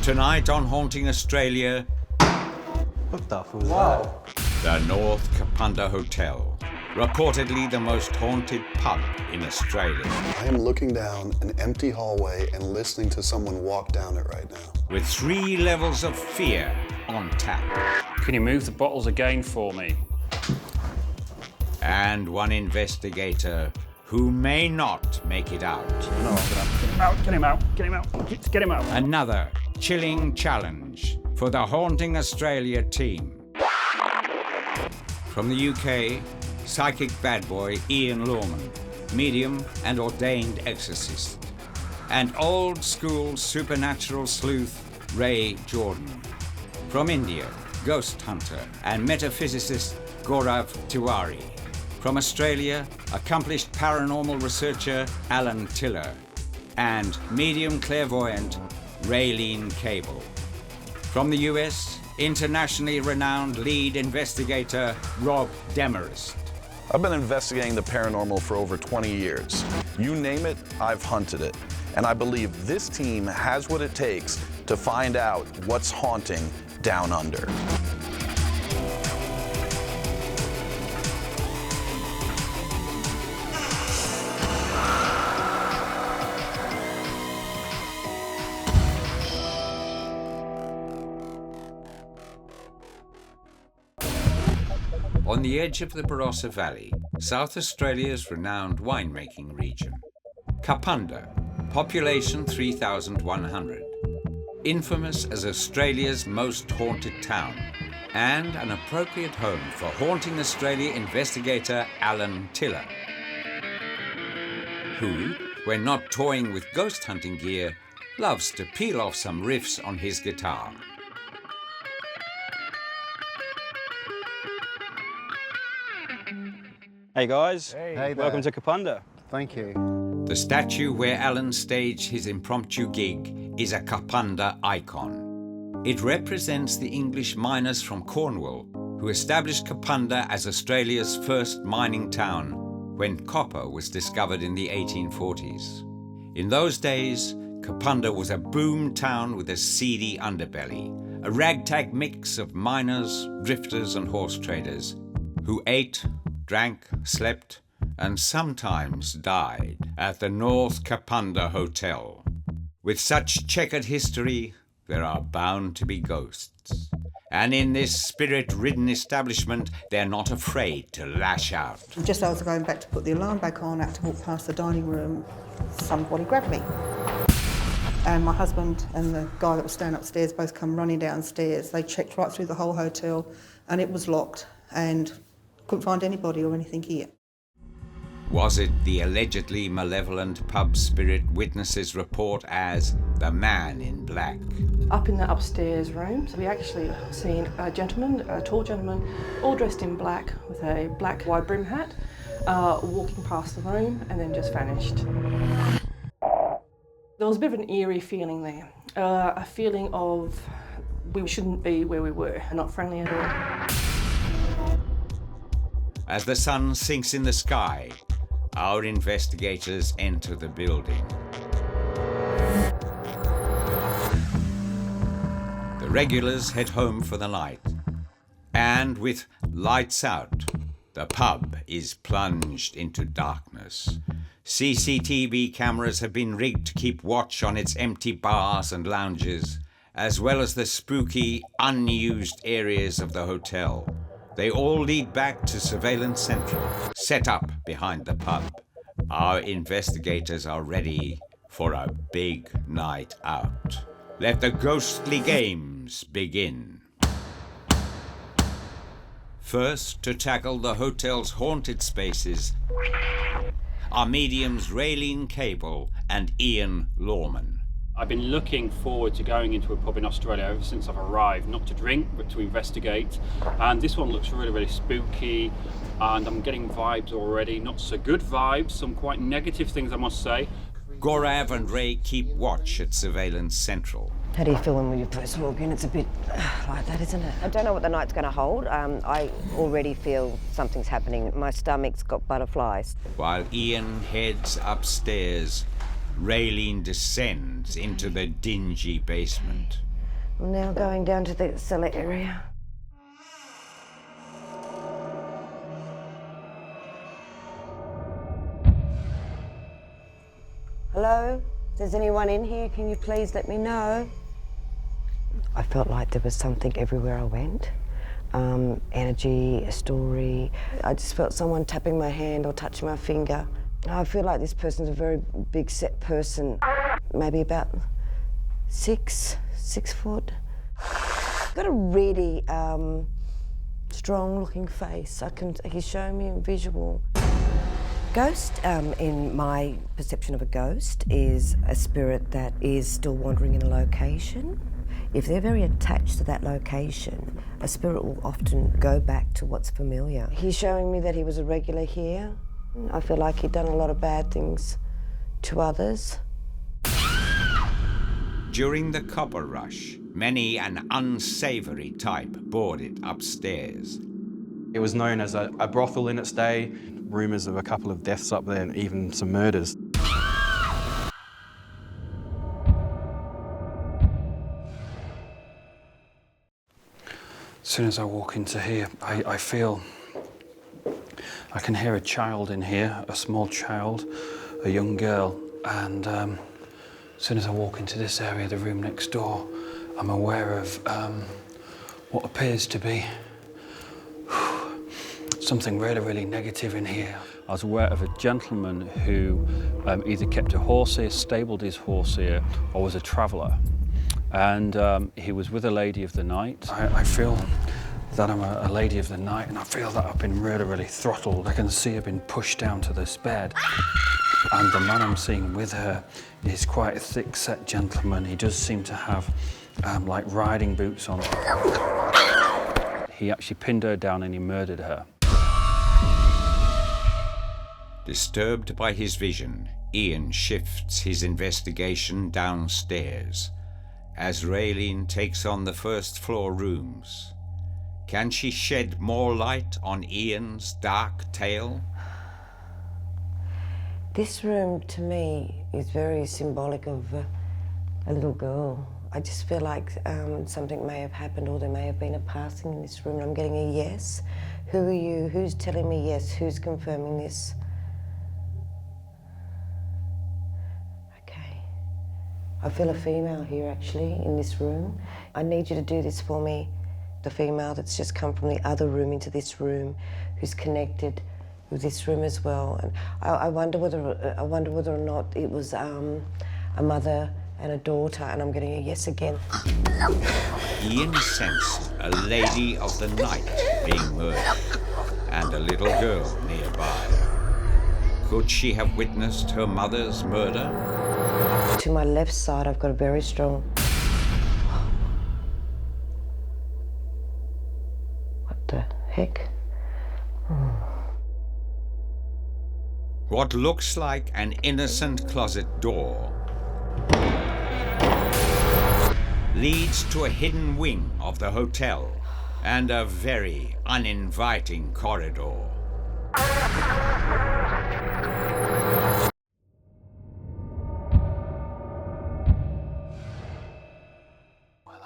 Tonight on Haunting Australia, What the fuck was that? the North Kapunda Hotel, reportedly the most haunted pub in Australia. I am looking down an empty hallway and listening to someone walk down it right now. With 3 levels of fear on tap. Can you move the bottles again for me? And one investigator who may not make it out. No, get him out, get him out, get him out. Another chilling challenge for the Haunting Australia team. From the UK, psychic bad boy Ian Lawman, medium and ordained exorcist. And old school supernatural sleuth Ray Jordan. From India, ghost hunter and metaphysicist Gaurav Tiwari. From Australia, accomplished paranormal researcher Alan Tiller. And medium clairvoyant Raylene Cable. From the US, internationally renowned lead investigator Rob Demarest. I've been investigating the paranormal for over 20 years. You name it, I've hunted it. And I believe this team has what it takes to find out what's haunting down under. On the edge of the Barossa Valley, South Australia's renowned winemaking region. Kapunda, population 3,100. Infamous as Australia's most haunted town, and an appropriate home for Haunting Australia investigator Alan Tiller, who, when not toying with ghost hunting gear, loves to peel off some riffs on his guitar. Hey guys, Hey welcome to Kapunda. Thank you. The statue where Alan staged his impromptu gig is a Kapunda icon. It represents the English miners from Cornwall who established Kapunda as Australia's first mining town when copper was discovered in the 1840s. In those days, Kapunda was a boom town with a seedy underbelly, a ragtag mix of miners, drifters and horse traders who ate, drank, slept, and sometimes died at the North Kapunda Hotel. With such checkered history, there are bound to be ghosts. And in this spirit-ridden establishment, they're not afraid to lash out. Just as I was going back to put the alarm back on, I had to walk past the dining room, somebody grabbed me. And my husband and the guy that was staying upstairs both come running downstairs. They checked right through the whole hotel, and it was locked, and couldn't find anybody or anything here. Was it the allegedly malevolent pub spirit witnesses report as the Man in Black? Up in the upstairs rooms, we actually seen a gentleman, a tall gentleman, all dressed in black with a black wide brim hat, walking past the room and then just vanished. There was a bit of an eerie feeling there, a feeling of we shouldn't be where we were, not friendly at all. As the sun sinks in the sky, our investigators enter the building. The regulars head home for the night. And with lights out, the pub is plunged into darkness. CCTV cameras have been rigged to keep watch on its empty bars and lounges, as well as the spooky, unused areas of the hotel. They all lead back to Surveillance Central, set up behind the pub. Our investigators are ready for a big night out. Let the ghostly games begin. First, to tackle the hotel's haunted spaces are mediums Raylene Cable and Ian Lawman. I've been looking forward to going into a pub in Australia ever since I've arrived, not to drink, but to investigate. And this one looks really, really spooky, and I'm getting vibes already, not so good vibes, some quite negative things I must say. Gaurav and Ray keep watch at Surveillance Central. How do you feel when you first walk in? It's a bit like that, isn't it? I don't know what the night's going to hold. I already feel something's happening. My stomach's got butterflies. While Ian heads upstairs, Raylene descends into the dingy basement. I'm now going down to the cellar area. Hello? If there's anyone in here, can you please let me know? I felt like there was something everywhere I went. Energy, a story. I just felt someone tapping my hand or touching my finger. I feel like this person's a very big set person, maybe about 6 foot. Got a really strong looking face. He's showing me a visual. Ghost, in my perception of a ghost, is a spirit that is still wandering in a location. If they're very attached to that location, a spirit will often go back to what's familiar. He's showing me that he was a regular here. I feel like he'd done a lot of bad things to others. During the copper rush, many an unsavoury type boarded upstairs. It was known as a brothel in its day. Rumours of a couple of deaths up there and even some murders. As soon as I walk into here, I feel I can hear a child in here, a small child, a young girl, and as soon as I walk into this area, the room next door, I'm aware of what appears to be something really, really negative in here. I was aware of a gentleman who either kept a horse here, stabled his horse here, or was a traveller. And he was with a lady of the night. I feel that I'm a lady of the night, and I feel that I've been really, really throttled. I can see I've been pushed down to this bed. And the man I'm seeing with her is quite a thick-set gentleman. He does seem to have like riding boots on. He actually pinned her down and he murdered her. Disturbed by his vision, Ian shifts his investigation downstairs as Raylene takes on the first floor rooms. Can she shed more light on Ian's dark tale? This room, to me, is very symbolic of a little girl. I just feel like something may have happened, or there may have been a passing in this room. I'm getting a yes. Who are you? Who's telling me yes? Who's confirming this? Okay. I feel a female here, actually, in this room. I need you to do this for me. The female that's just come from the other room into this room, who's connected with this room as well. And I wonder whether or not it was a mother and a daughter, and I'm getting a yes again. Ian sensed a lady of the night being murdered and a little girl nearby. Could she have witnessed her mother's murder? To my left side, I've got a very strong... What the heck? What looks like an innocent closet door leads to a hidden wing of the hotel and a very uninviting corridor.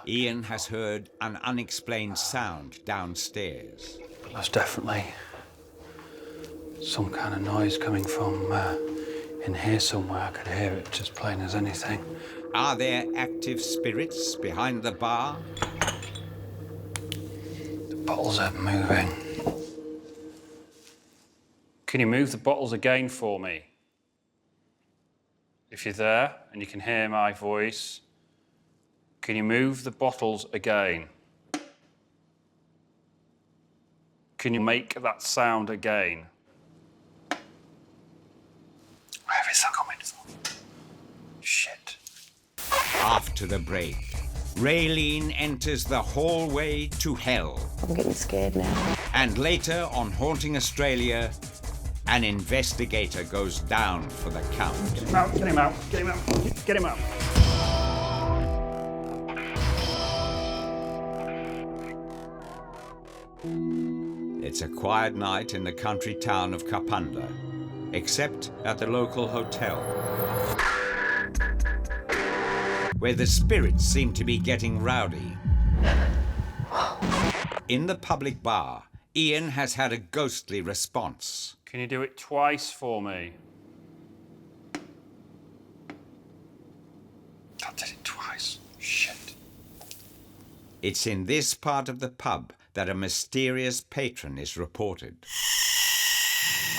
Ian has heard an unexplained sound downstairs. There's definitely some kind of noise coming from in here somewhere. I could hear it just plain as anything. Are there active spirits behind the bar? The bottles are moving. Can you move the bottles again for me? If you're there and you can hear my voice, can you move the bottles again? Can you make that sound again? Where is that coming from? Shit. After the break, Raylene enters the hallway to hell. I'm getting scared now. And later on Haunting Australia, an investigator goes down for the count. Get him out, get him out, get him out, get him out. It's a quiet night in the country town of Kapunda, except at the local hotel, where the spirits seem to be getting rowdy. In the public bar, Ian has had a ghostly response. Can you do it twice for me? I did it twice. Shit. It's in this part of the pub that a mysterious patron is reported.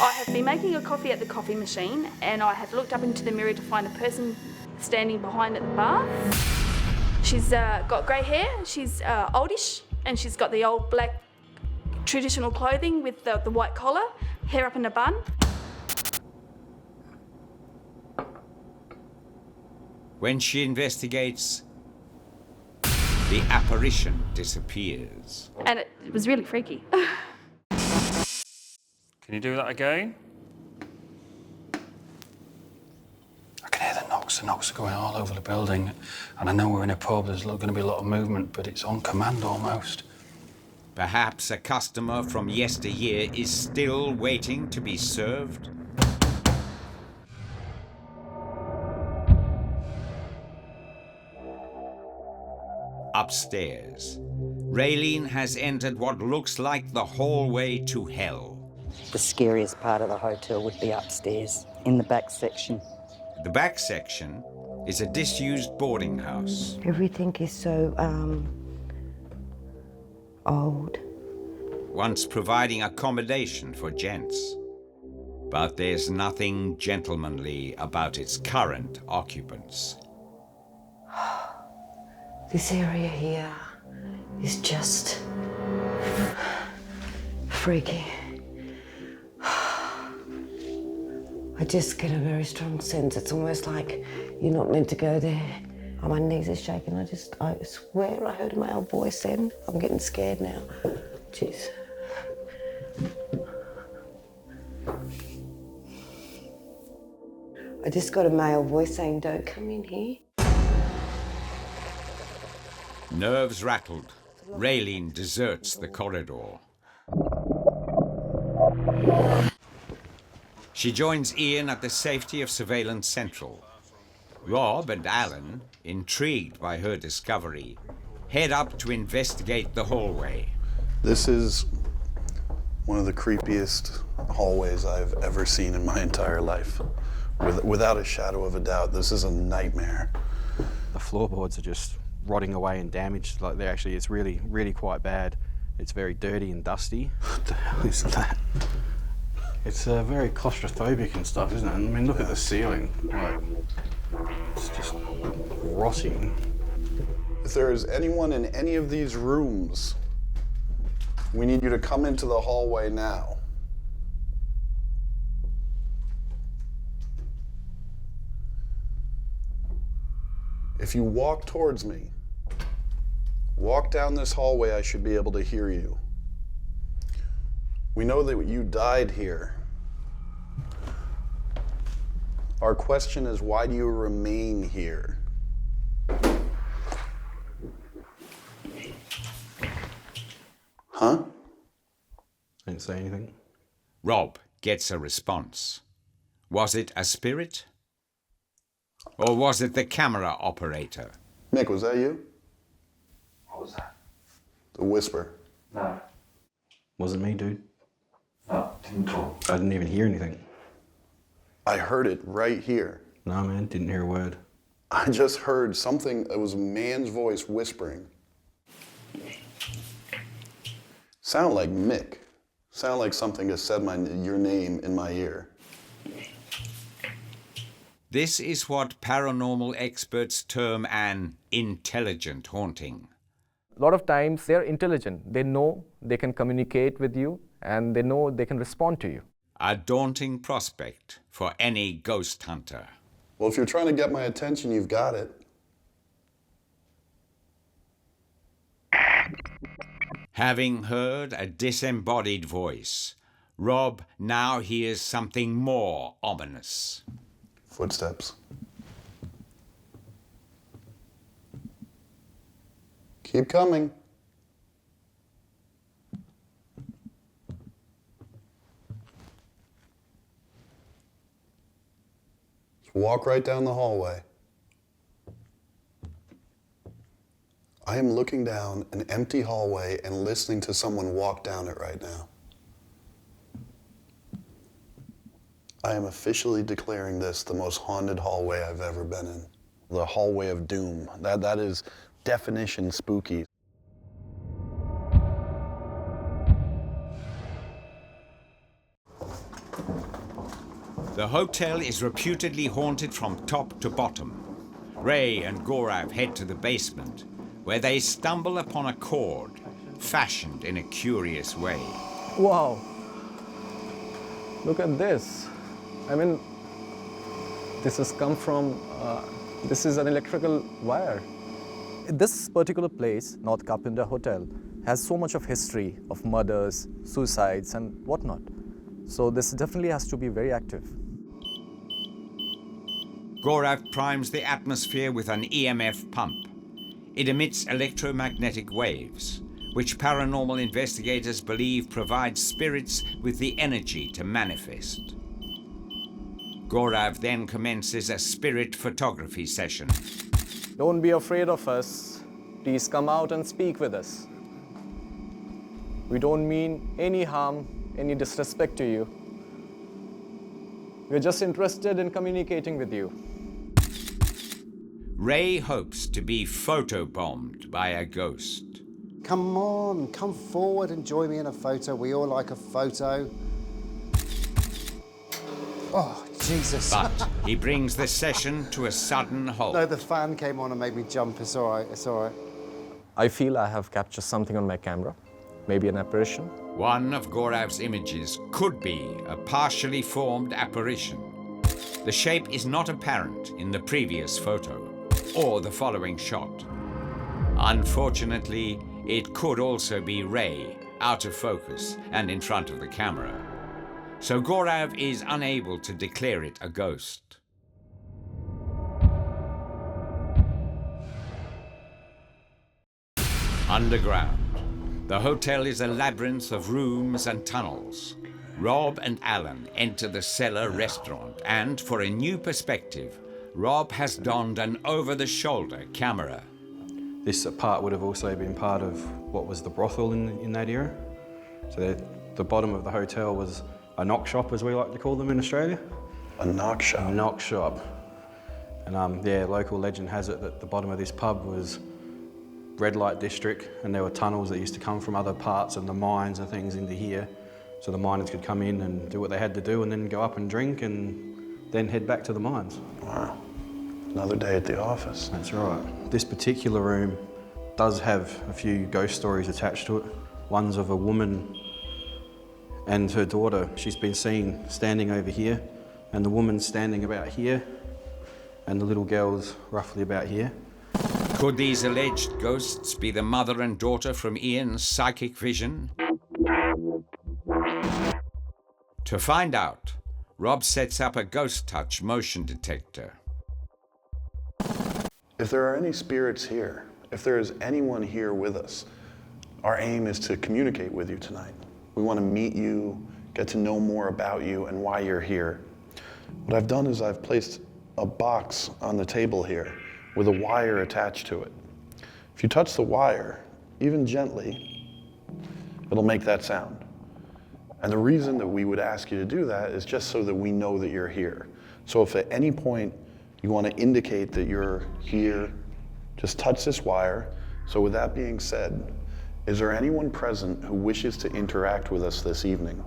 I have been making a coffee at the coffee machine, and I have looked up into the mirror to find a person standing behind at the bar. She's got grey hair, she's oldish, and she's got the old black traditional clothing with the white collar, hair up in a bun. When she investigates, the apparition disappears. And it was really freaky. Can you do that again? I can hear the knocks. The knocks are going all over the building. And I know we're in a pub, there's going to be a lot of movement, but it's on command almost. Perhaps a customer from yesteryear is still waiting to be served? Upstairs, Raylene has entered what looks like the hallway to hell. The scariest part of the hotel would be upstairs, in the back section. The back section is a disused boarding house. Everything is so, old. Once providing accommodation for gents. But there's nothing gentlemanly about its current occupants. This area here is just freaky. I just get a very strong sense. It's almost like you're not meant to go there. My knees are shaking. I swear I heard a male voice then. I'm getting scared now. Jeez. I just got a male voice saying, "Don't come in here." Nerves rattled, Raylene deserts the corridor. She joins Ian at the safety of Surveillance Central. Rob and Alan, intrigued by her discovery, head up to investigate the hallway. This is one of the creepiest hallways I've ever seen in my entire life. Without a shadow of a doubt, this is a nightmare. The floorboards are just rotting away and damaged. Like it's really, really quite bad. It's very dirty and dusty. What the hell is that? It's very claustrophobic and stuff, isn't it? I mean, look at the ceiling. Like, it's just rotting. If there is anyone in any of these rooms, we need you to come into the hallway now. If you walk towards me, walk down this hallway, I should be able to hear you. We know that you died here. Our question is, why do you remain here? Huh? I didn't say anything. Rob gets a response. Was it a spirit? Or was it the camera operator? Mick, was that you? What was that? The whisper. No. Wasn't me, dude. No, didn't talk. I didn't even hear anything. I heard it right here. No, man, didn't hear a word. I just heard something, it was a man's voice whispering. Sound like Mick. Sound like something has said your name in my ear. This is what paranormal experts term an intelligent haunting. A lot of times they're intelligent. They know they can communicate with you and they know they can respond to you. A daunting prospect for any ghost hunter. Well, if you're trying to get my attention, you've got it. Having heard a disembodied voice, Rob now hears something more ominous. Footsteps. Keep coming. Just walk right down the hallway. I am looking down an empty hallway and listening to someone walk down it right now. I am officially declaring this the most haunted hallway I've ever been in. The hallway of doom. That is definition spooky. The hotel is reputedly haunted from top to bottom. Ray and Gaurav head to the basement, where they stumble upon a cord fashioned in a curious way. Wow. Look at this. I mean, this has come from, this is an electrical wire. This particular place, North Kapunda Hotel, has so much of history of murders, suicides and whatnot. So this definitely has to be very active. Gaurav primes the atmosphere with an EMF pump. It emits electromagnetic waves, which paranormal investigators believe provide spirits with the energy to manifest. Gaurav then commences a spirit photography session. Don't be afraid of us. Please come out and speak with us. We don't mean any harm, any disrespect to you. We're just interested in communicating with you. Ray hopes to be photobombed by a ghost. Come on, come forward and join me in a photo. We all like a photo. Oh, Jesus. But he brings the session to a sudden halt. No, the fan came on and made me jump. It's all right, it's all right. I feel I have captured something on my camera, maybe an apparition. One of Gaurav's images could be a partially formed apparition. The shape is not apparent in the previous photo or the following shot. Unfortunately, it could also be Ray, out of focus and in front of the camera. So Gaurav is unable to declare it a ghost. Underground, the hotel is a labyrinth of rooms and tunnels. Rob and Alan enter the cellar restaurant, and for a new perspective, Rob has donned an over-the-shoulder camera. This part would have also been part of what was the brothel in that era. So the bottom of the hotel was a knock shop, as we like to call them in Australia. A knock shop? A knock shop. And yeah, local legend has it that the bottom of this pub was red light district, and there were tunnels that used to come from other parts of the mines and things into here. So the miners could come in and do what they had to do and then go up and drink and then head back to the mines. Wow. Another day at the office. That's right. This particular room does have a few ghost stories attached to it. One's of a woman and her daughter. She's been seen standing over here, and the woman's standing about here, and the little girl's roughly about here. Could these alleged ghosts be the mother and daughter from Ian's psychic vision? To find out, Rob sets up a ghost touch motion detector. If there are any spirits here, if there is anyone here with us, our aim is to communicate with you tonight. We want to meet you, get to know more about you and why you're here. What I've done is I've placed a box on the table here with a wire attached to it. If you touch the wire, even gently, it'll make that sound. And the reason that we would ask you to do that is just so that we know that you're here. So if at any point you want to indicate that you're here, just touch this wire. So with that being said, is there anyone present who wishes to interact with us this evening?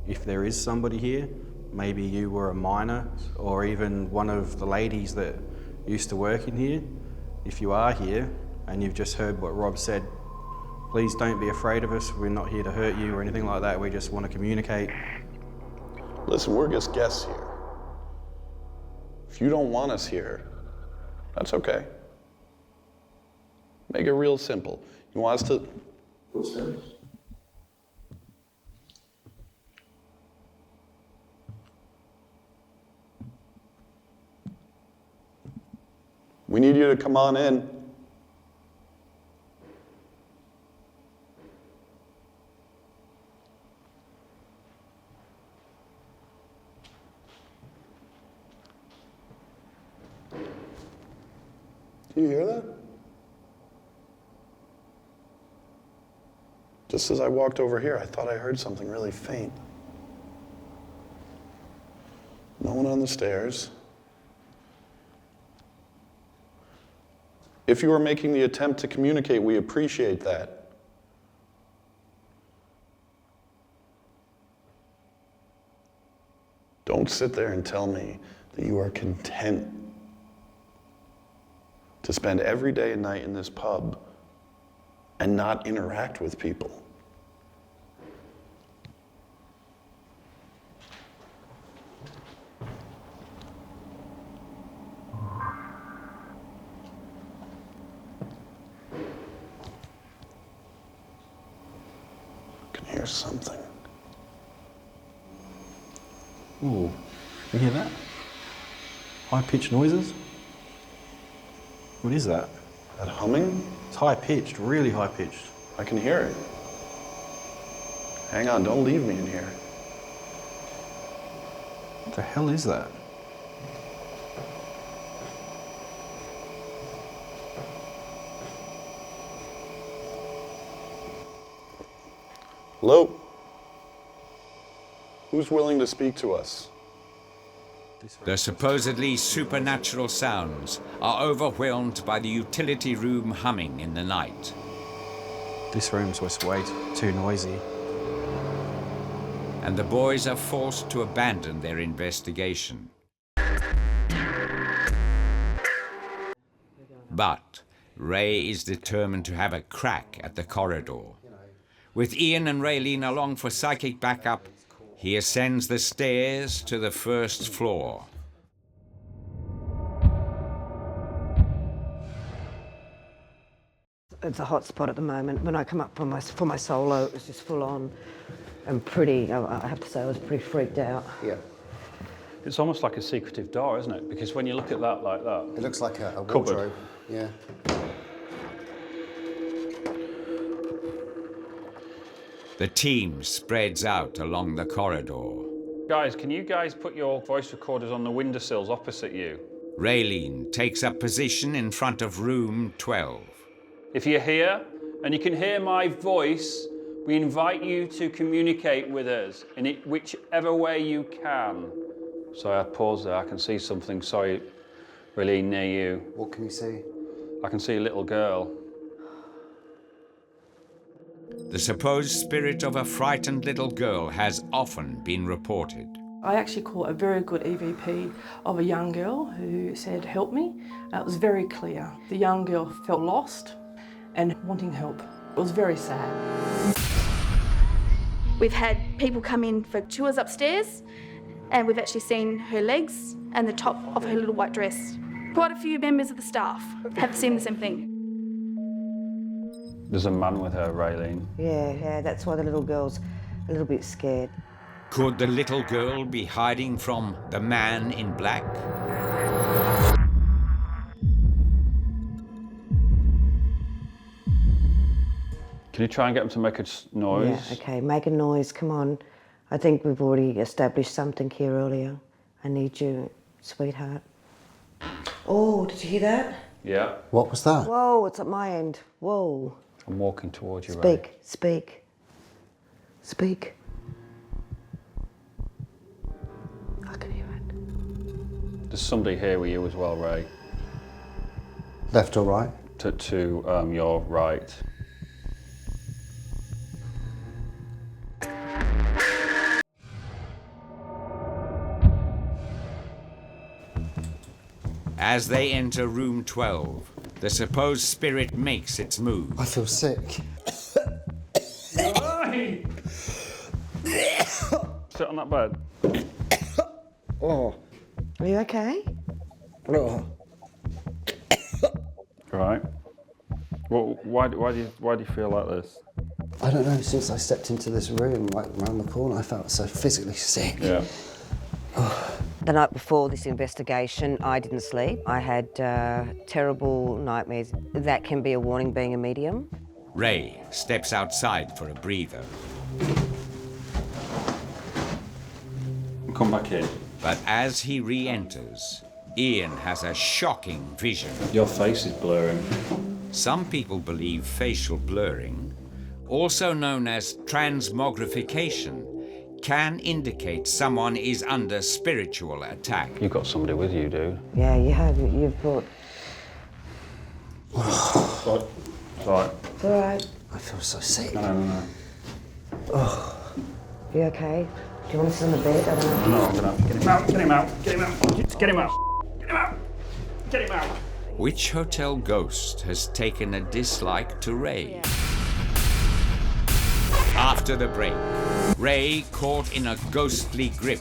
If there is somebody here, maybe you were a miner or even one of the ladies that used to work in here. If you are here and you've just heard what Rob said, please don't be afraid of us. We're not here to hurt you or anything like that. We just want to communicate. Listen, we're just guests here. If you don't want us here, that's okay. Make it real simple. You want us to... We need you to come on in. Do you hear that? Just as I walked over here, I thought I heard something really faint. No one on the stairs. If you are making the attempt to communicate, we appreciate that. Don't sit there and tell me that you are content to spend every day and night in this pub and not interact with people. I can hear something. Ooh, you hear that? High-pitched noises? What is that? That humming? It's high-pitched, really high-pitched. I can hear it. Hang on, don't leave me in here. What the hell is that? Hello? Who's willing to speak to us? The supposedly supernatural sounds are overwhelmed by the utility room humming in the night. This room's just way too noisy. And the boys are forced to abandon their investigation. But Ray is determined to have a crack at the corridor. With Ian and Raylene along for psychic backup, he ascends the stairs to the first floor. It's a hot spot at the moment. When I come up for my solo, it was just full on and pretty, I have to say, I was pretty freaked out. Yeah. It's almost like a secretive door, isn't it? Because when you look at that like that... It looks like a cupboard. wardrobe. Yeah. The team spreads out along the corridor. Guys, can you guys put your voice recorders on the windowsills opposite you? Raylene takes up position in front of room 12. If you're here and you can hear my voice, we invite you to communicate with us in whichever way you can. Sorry, I paused there. I can see something, sorry, really near you. What can you see? I can see a little girl. The supposed spirit of a frightened little girl has often been reported. I actually caught a very good EVP of a young girl who said, "Help me." It was very clear. The young girl felt lost and wanting help. It was very sad. We've had people come in for tours upstairs, and we've actually seen her legs and the top of her little white dress. Quite a few members of the staff have seen the same thing. There's a man with her, Raylene. Yeah, that's why the little girl's a little bit scared. Could the little girl be hiding from the man in black? Can you try and get them to make a noise? Yeah, okay, make a noise, come on. I think we've already established something here earlier. I need you, sweetheart. Oh, did you hear that? Yeah. What was that? Whoa, it's at my end. Whoa. I'm walking towards you, Ray. Speak. I can hear it. There's somebody here with you as well, Ray. Left or right? To your right. As they enter room 12, the supposed spirit makes its move. I feel sick. Ray! Sit on that bed. Oh. Are you okay? Oh. Right. Well, why do you feel like this? I don't know, since I stepped into this room, like around the corner, I felt so physically sick. Yeah. The night before this investigation, I didn't sleep. I had terrible nightmares. That can be a warning being a medium. Ray steps outside for a breather. Come back in. But as he re-enters, Ian has a shocking vision. Your face is blurring. Some people believe facial blurring, also known as transmogrification, can indicate someone is under spiritual attack. You've got somebody with you, dude. Yeah, you have. You've brought. Right. Right. It's all right. I feel so sick. No. Oh. You okay? Do you want to sit on the bed? I don't know. No, I'm gonna have to get him out. Get him out. Get him out. Get him out. Get him out. Get him out. Which hotel ghost has taken a dislike to Ray? After the break, Ray caught in a ghostly grip.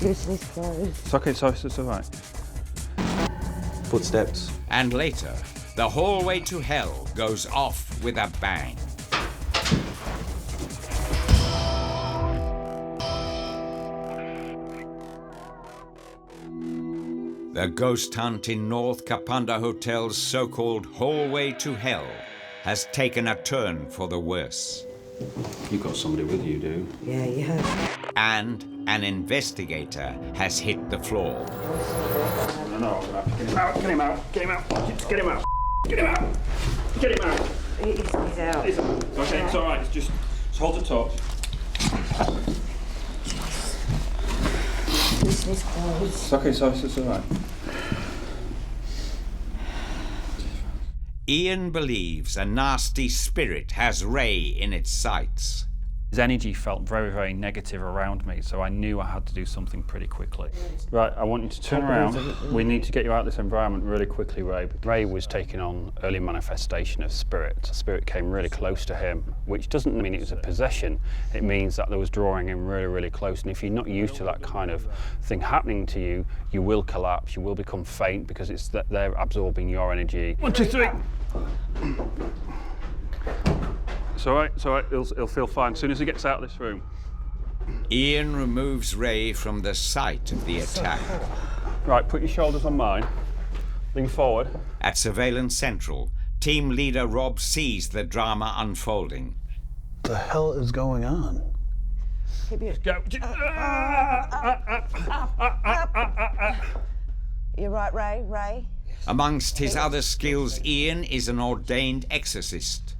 Loosen his clothes. It's okay, it's all right. Footsteps. And later, the hallway to hell goes off with a bang. The ghost hunt in North Kapunda Hotel's so-called hallway to hell has taken a turn for the worse. You've got somebody with you, dude. Yeah, you have. And an investigator has hit the floor. No, I'm gonna have to get him out. Get him out. Get him out. Get him out. Get him out. Get him out. He's out. It's okay, it's all right. Just hold the torch. Loosen his clothes. It's okay, it's all right. Ian believes a nasty spirit has Ray in its sights. His energy felt very, very negative around me, so I knew I had to do something pretty quickly. Right, I want you to turn around. We need to get you out of this environment really quickly, Ray. Ray was taking on early manifestation of spirit. The spirit came really close to him, which doesn't mean it was a possession. It means that there was drawing him really, really close. And if you're not used to that kind of thing happening to you, you will collapse, you will become faint because it's that they're absorbing your energy. 1, 2, 3. It's all right, he'll feel fine as soon as he gets out of this room. Ian removes Ray from the site of the attack. Right, put your shoulders on mine, lean forward. At Surveillance Central, team leader Rob sees the drama unfolding. What the hell is going on? Go. You're right, Ray. Ray. Amongst his other skills, Ian is an ordained exorcist.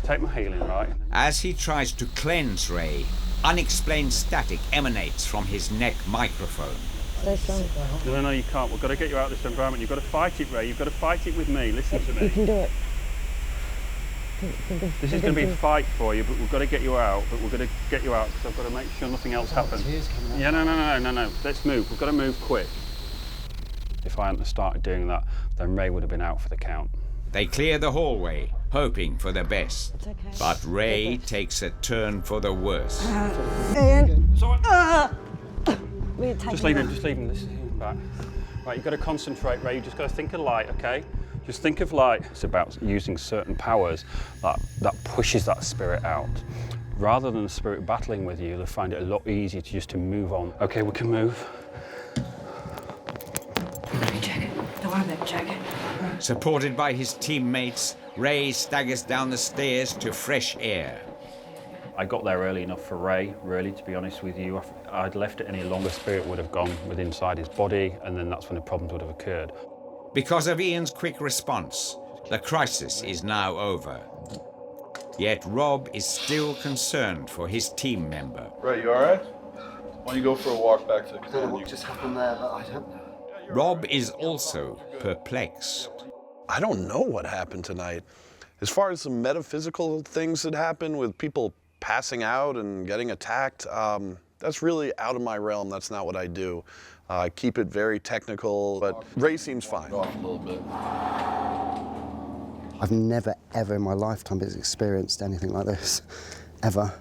Take my healing, right? As he tries to cleanse Ray, unexplained static emanates from his neck microphone. Stay strong. No, you can't. We've got to get you out of this environment. You've got to fight it, Ray. You've got to fight it with me. Listen to me. You can do it. This is going to be a fight for you, but we've got to get you out. But we're going to get you out because I've got to make sure nothing else happens. Yeah, no. Let's move. We've got to move quick. If I hadn't started doing that, then Ray would have been out for the count. They clear the hallway, hoping for the best. It's okay. But Ray takes a turn for the worse. Ian. Just leave him. This is him back. Right, you've got to concentrate, Ray. You've just got to think of light, okay? Just think of light. It's about using certain powers that pushes that spirit out. Rather than the spirit battling with you, they'll find it a lot easier to move on. Okay, we can move. Don't worry about jacket. Supported by his teammates, Ray staggers down the stairs to fresh air. I got there early enough for Ray, really, to be honest with you. If I'd left it any longer, spirit would have gone within inside his body, and then that's when the problems would have occurred. Because of Ian's quick response, the crisis is now over. Yet Rob is still concerned for his team member. Ray, you all right? Why don't you go for a walk back to the I don't know what just happened there, but I don't know. Rob is also perplexed. I don't know what happened tonight. As far as some metaphysical things that happen with people passing out and getting attacked, that's really out of my realm. That's not what I do. I keep it very technical, but Ray seems fine. Off a little bit. I've never, ever in my lifetime experienced anything like this, ever.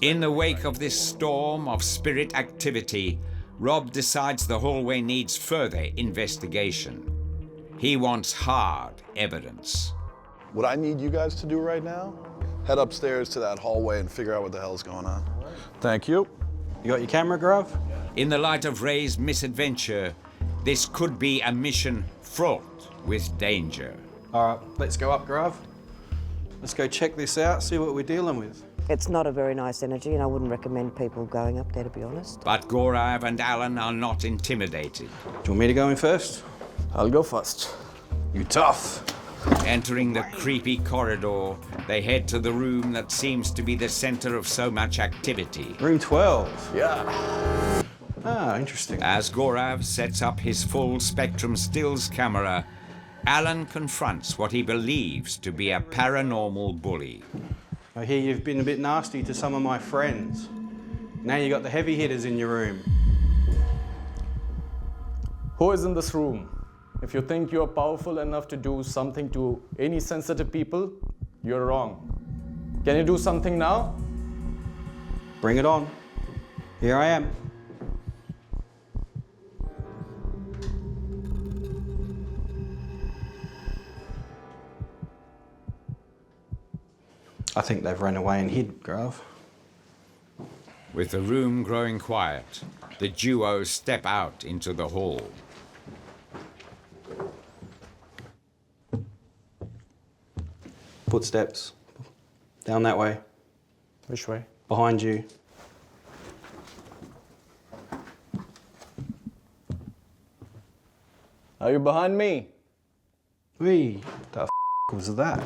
In the wake of this storm of spirit activity, Rob decides the hallway needs further investigation. He wants hard evidence. What I need you guys to do right now, head upstairs to that hallway and figure out what the hell's going on. Thank you. You got your camera, Grav? In the light of Ray's misadventure, this could be a mission fraught with danger. All right, let's go up, Grav. Let's go check this out, see what we're dealing with. It's not a very nice energy, and I wouldn't recommend people going up there, to be honest. But Gaurav and Alan are not intimidated. Do you want me to go in first? I'll go first. You tough. Entering the creepy corridor, they head to the room that seems to be the center of so much activity. Room 12. Yeah. Ah, interesting. As Gaurav sets up his full spectrum stills camera, Alan confronts what he believes to be a paranormal bully. I hear you've been a bit nasty to some of my friends. Now you got the heavy hitters in your room. Who is in this room? If you think you're powerful enough to do something to any sensitive people, you're wrong. Can you do something now? Bring it on. Here I am. I think they've run away and hid, Grav. With the room growing quiet, the duo step out into the hall. Footsteps. Down that way. Which way? Behind you. Are you behind me? Wee, the f was that?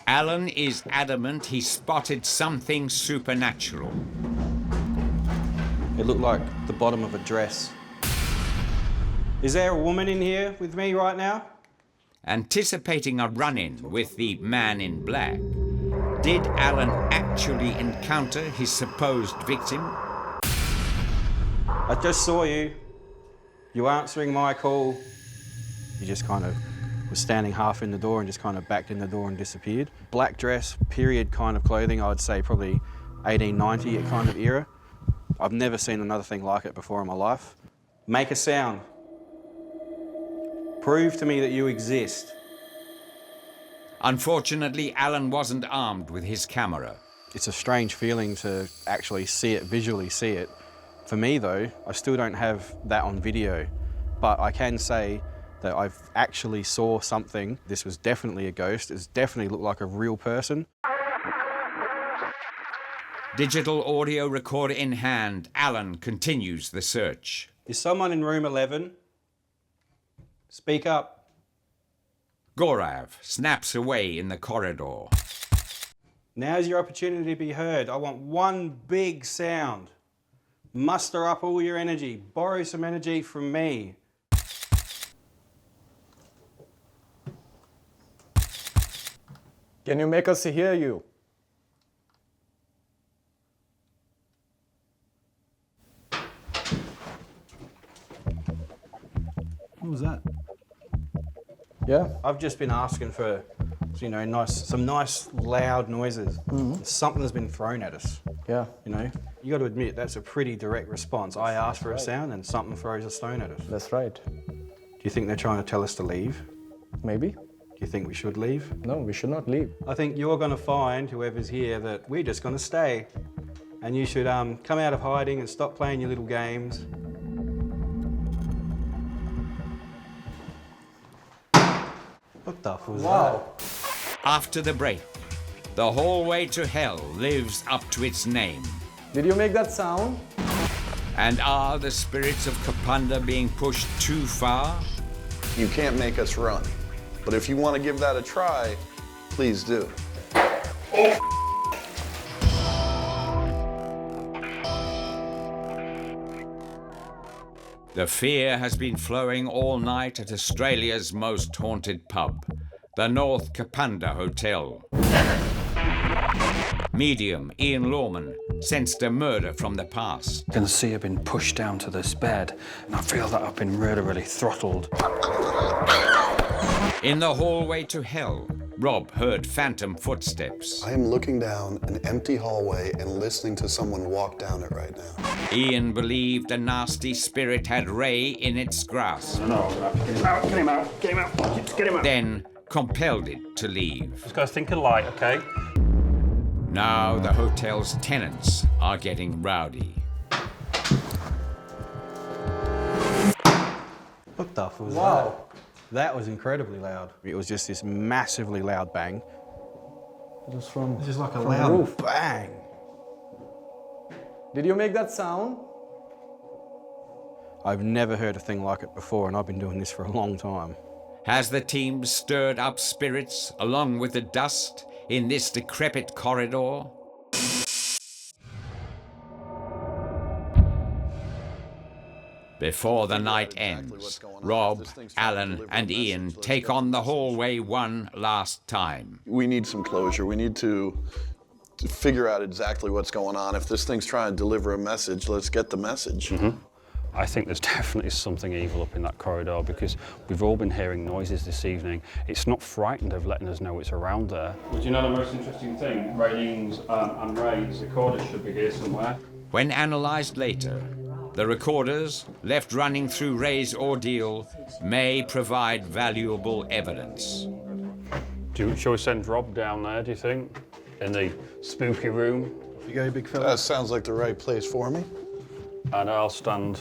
Alan is adamant he spotted something supernatural. It looked like the bottom of a dress. Is there a woman in here with me right now? Anticipating a run-in with the man in black, did Alan actually encounter his supposed victim? I just saw you. You answering my call. You just kind of was standing half in the door and just kind of backed in the door and disappeared. Black dress, period kind of clothing, I would say probably 1890 kind of era. I've never seen another thing like it before in my life. Make a sound. Prove to me that you exist. Unfortunately, Alan wasn't armed with his camera. It's a strange feeling to actually see it, visually see it. For me though, I still don't have that on video, but I can say that I've actually saw something. This was definitely a ghost. It definitely looked like a real person. Digital audio recorder in hand, Alan continues the search. Is someone in room 11? Speak up. Gaurav snaps away in the corridor. Now's your opportunity to be heard. I want one big sound. Muster up all your energy. Borrow some energy from me. Can you make us hear you? What was that? Yeah? I've just been asking for, you know, some nice loud noises. Something has been thrown at us. Yeah. You know, you got to admit that's a pretty direct response. I ask for a sound and something throws a stone at us. That's right. Do you think they're trying to tell us to leave? Maybe. Do you think we should leave? No, we should not leave. I think you're going to find, whoever's here, that we're just going to stay. And you should come out of hiding and stop playing your little games. What the fuck was that? After the break, the hallway to hell lives up to its name. Did you make that sound? And are the spirits of Kapunda being pushed too far? You can't make us run. But if you want to give that a try, please do. The fear has been flowing all night at Australia's most haunted pub, the North Kapunda Hotel. Medium Ian Lawman sensed a murder from the past. I can see I've been pushed down to this bed, and I feel that I've been really throttled. In the hallway to hell, Rob heard phantom footsteps. I am looking down an empty hallway and listening to someone walk down it right now. Ian believed a nasty spirit had Ray in its grasp. No, get him out, get him out, get him out. Then compelled it to leave. Just gotta think of light, okay? Now the hotel's tenants are getting rowdy. What the fuck was that? That was incredibly loud. It was just this massively loud bang. Just from This is like a from loud the roof. bang. Did you make that sound? I've never heard a thing like it before, and I've been doing this for a long time. Has the team stirred up spirits along with the dust in this decrepit corridor? Before the night ends, Rob, Alan, and Ian take on the hallway one last time. We need some closure. We need to figure out exactly what's going on. If this thing's trying to deliver a message, let's get the message. I think there's definitely something evil up in that corridor because we've all been hearing noises this evening. It's not frightened of letting us know it's around there. Well, do you know the most interesting thing? Raylene's and Ray's recorders should be here somewhere. When analysed later, the recorders, left running through Ray's ordeal, may provide valuable evidence. Shall we send Rob down there, do you think? In the spooky room? You go, big fella. That sounds like the right place for me. And I'll stand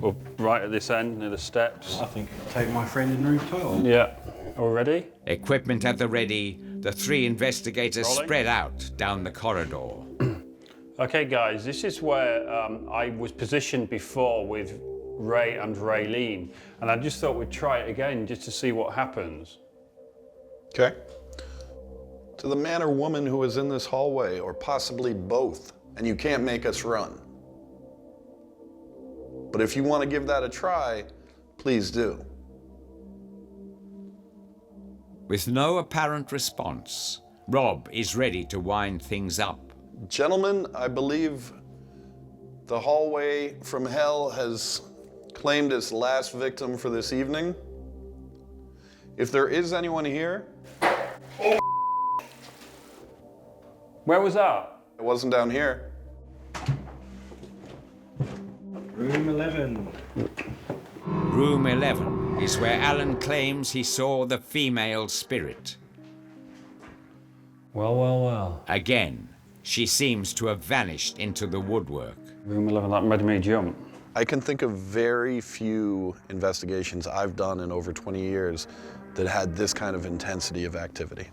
up right at this end, near the steps. I think take my friend in room 12. Yeah. All ready? Equipment at the ready, the three investigators Rolling. spread out down the corridor. Okay, guys, this is where I was positioned before with Ray and Raylene, and I just thought we'd try it again just to see what happens. Okay. To the man or woman who is in this hallway, or possibly both, and you can't make us run. But if you want to give that a try, please do. With no apparent response, Rob is ready to wind things up. Gentlemen, I believe the hallway from hell has claimed its last victim for this evening. If there is anyone here... Where was that? It wasn't down here. Room 11. Room 11 is where Alan claims he saw the female spirit. Well, well, well. Again, she seems to have vanished into the woodwork. Room 11, that made me jump. I can think of very few investigations I've done in over 20 years that had this kind of intensity of activity.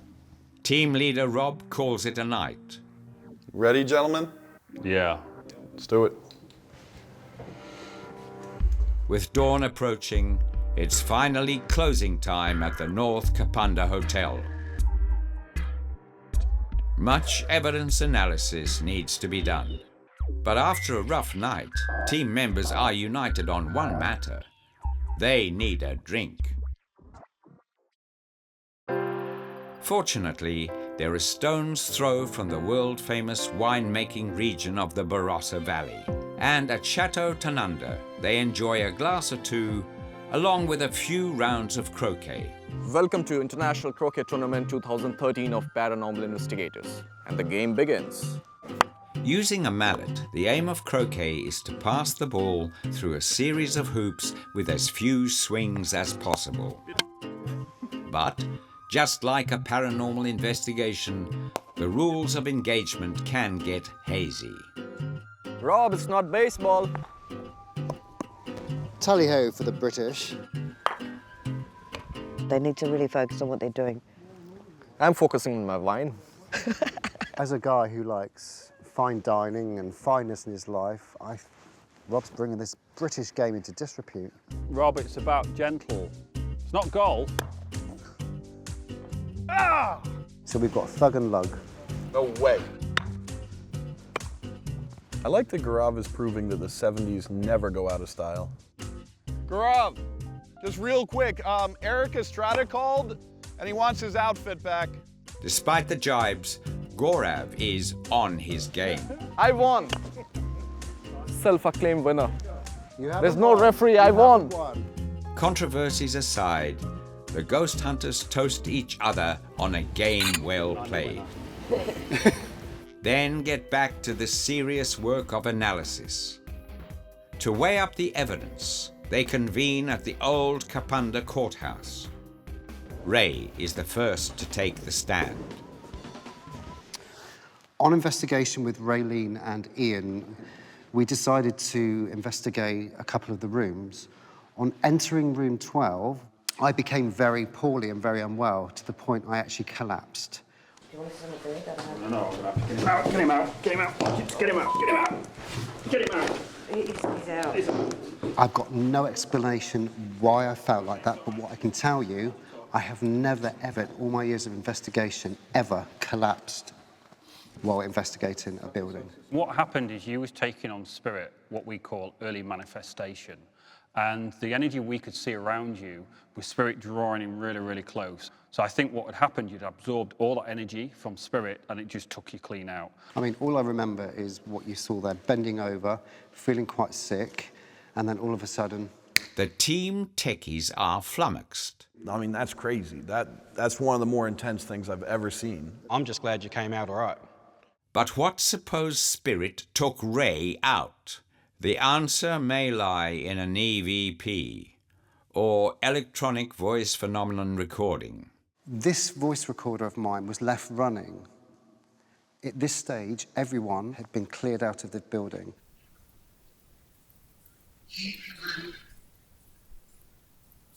Team leader Rob calls it a night. Ready, gentlemen? Yeah. Let's do it. With dawn approaching, it's finally closing time at the North Kapunda Hotel. Much evidence analysis needs to be done. But after a rough night, team members are united on one matter. They need a drink. Fortunately, they're a stone's throw from the world-famous winemaking region of the Barossa Valley. And at Chateau Tanunda, they enjoy a glass or two, along with a few rounds of croquet. Welcome to International Croquet Tournament 2013 of Paranormal Investigators. And the game begins. Using a mallet, the aim of croquet is to pass the ball through a series of hoops with as few swings as possible. But, just like a paranormal investigation, the rules of engagement can get hazy. Rob, it's not baseball. Tally-ho for the British. They need to really focus on what they're doing. I'm focusing on my wine. As a guy who likes fine dining and fineness in his life, Rob's bringing this British game into disrepute. Rob, it's about gentle. It's not golf. Ah! So we've got thug and lug. No way. I like that Gaurav is proving that the 70s never go out of style. Gaurav, just real quick, Eric Estrada called and he wants his outfit back. Despite the jibes, Gaurav is on his game. I won. Self-acclaimed winner. There's There's no referee, I won. Controversies aside, the ghost hunters toast each other on a game well played. Then get back to the serious work of analysis. To weigh up the evidence, they convene at the old Kapunda courthouse. Ray is the first to take the stand. On investigation with Raylene and Ian, we decided to investigate a couple of the rooms. On entering room 12, I became very poorly and very unwell, to the point I actually collapsed. you want to see the bird? No, I'm going to have to get him out. Get him out. Get him out. Get him out. Get him out. Get him out. He's out. He's out. I've got no explanation why I felt like that, but what I can tell you, I have never, ever, in all my years of investigation, ever collapsed while investigating a building. What happened is you was taking on spirit, what we call early manifestation. And the energy we could see around you was spirit drawing in really, really close. So I think what had happened, you'd absorbed all that energy from spirit and it just took you clean out. I mean, all I remember is what you saw there, bending over, feeling quite sick, and then all of a sudden... The team techies are flummoxed. I mean, that's crazy. That's one of the more intense things I've ever seen. I'm just glad you came out all right. But what supposed spirit took Ray out? The answer may lie in an EVP, or electronic voice phenomenon recording. This voice recorder of mine was left running. At this stage, everyone had been cleared out of the building.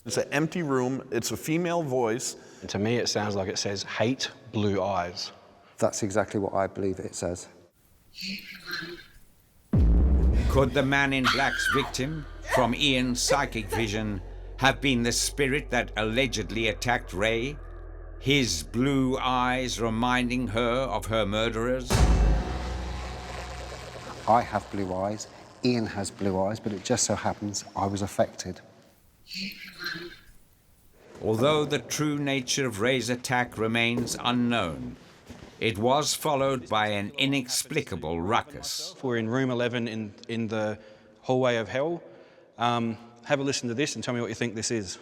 It's an empty room, it's a female voice. And to me, it sounds like it says, hate blue eyes. That's exactly what I believe it says. Could the man in black's victim, from Ian's psychic vision, have been the spirit that allegedly attacked Ray? His blue eyes reminding her of her murderers? I have blue eyes, Ian has blue eyes, but it just so happens I was affected. Although the true nature of Ray's attack remains unknown, it was followed by an inexplicable ruckus. We're in room 11 in the hallway of hell. Have a listen to this and tell me what you think this is.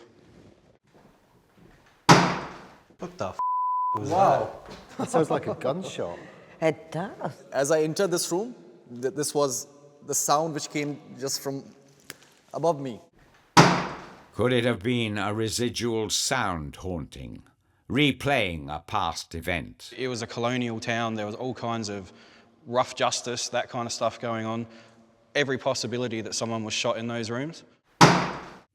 What the was that? That sounds like a gunshot. It does. As I entered this room, this was the sound which came just from above me. Could it have been a residual sound haunting, replaying a past event? It was a colonial town. There was all kinds of rough justice, that kind of stuff going on. Every possibility that someone was shot in those rooms.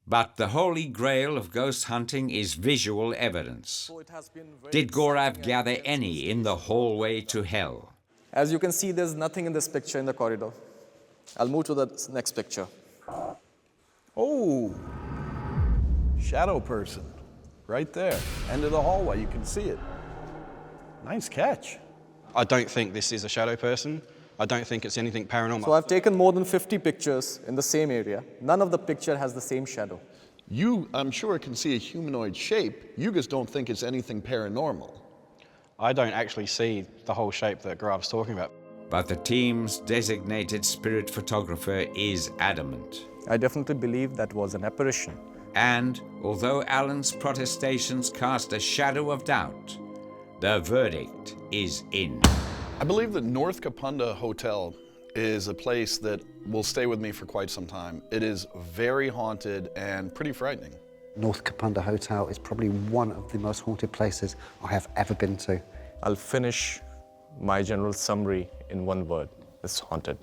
But the holy grail of ghost hunting is visual evidence. Did Gaurav gather any in the hallway to hell? As you can see, there's nothing in this picture in the corridor. I'll move to the next picture. Oh, shadow person, right there. End of the hallway, you can see it. Nice catch. I don't think this is a shadow person. I don't think it's anything paranormal. So I've taken more than 50 pictures in the same area. None of the picture has the same shadow. You, I'm sure, can see a humanoid shape. You just don't think it's anything paranormal. I don't actually see the whole shape that Grav's talking about. But the team's designated spirit photographer is adamant. I definitely believe that was an apparition. And although Alan's protestations cast a shadow of doubt, the verdict is in. I believe that North Kapunda Hotel is a place that will stay with me for quite some time. It is very haunted and pretty frightening. North Kapunda Hotel is probably one of the most haunted places I have ever been to. I'll finish my general summary in one word. It's haunted.